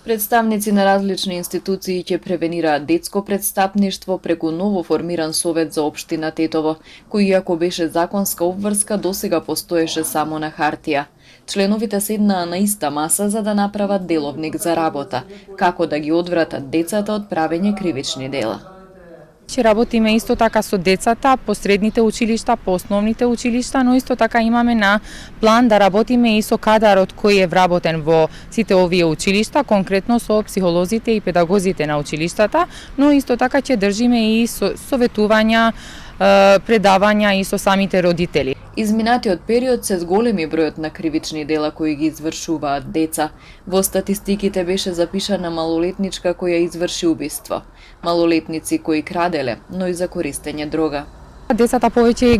Представници на различни институции ќе превенираат детско представништво преку ново формиран совет за општина Тетово, кој иако беше законска обврска, досега постоеше само на хартија. Членовите седнаа на иста маса за да направат деловник за работа, како да ги одвратат децата од правење кривични дела. Че работиме исто така со децата по средните училишта, по основните училишта, но исто така имаме на план да работиме и со кадарот кој е вработен во сите овие училишта, конкретно со психолозите и педагозите на училиштата, но исто така ќе држиме и советувања, предавања и со самите родители. Изминатиот период се зголеми бројот на кривични дела кои ги извршуваат деца. Во статистиките беше запишана малолетничка која изврши убиство, малолетници кои краделе, но и за користење дрога. Децата повеќе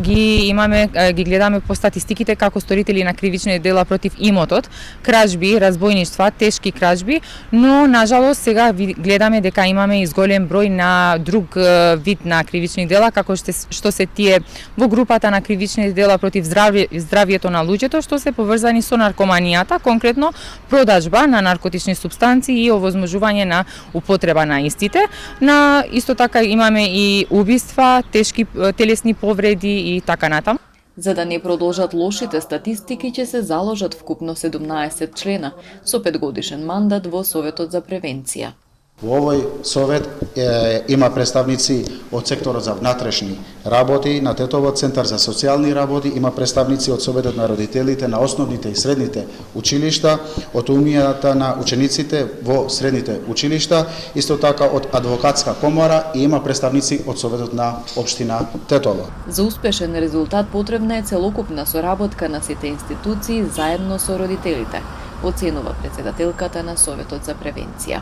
ги гледаме по статистиките како сторители на кривични дела против имотот, кражби, разбојништва, тешки кражби, но нажалост сега гледаме дека имаме и зголем број на друг вид на кривични дела, како што се тие во групата на кривични дела против здравјето на луѓето, што се поврзани со наркоманијата, конкретно продажба на наркотични супстанции и овозможување на употреба на истите. Исто така имаме и убиства, тешки телесни повреди и така натаму. За да не продолжат лошите статистики, ќе се заложат вкупно 17 члена со 5-годишен мандат во Советот за превенција. Во овој совет има представници од секторот за внатрешни работи, на Тетово центар за социјални работи, има представници од Советот на родителите на основните и средните училишта, од Унијата на учениците во средните училишта, исто така од Адвокатска комора и има представници од Советот на општина Тетово. За успешен резултат потребна е целокупна соработка на сите институции заедно со родителите, оценува претседателката на Советот за превенција.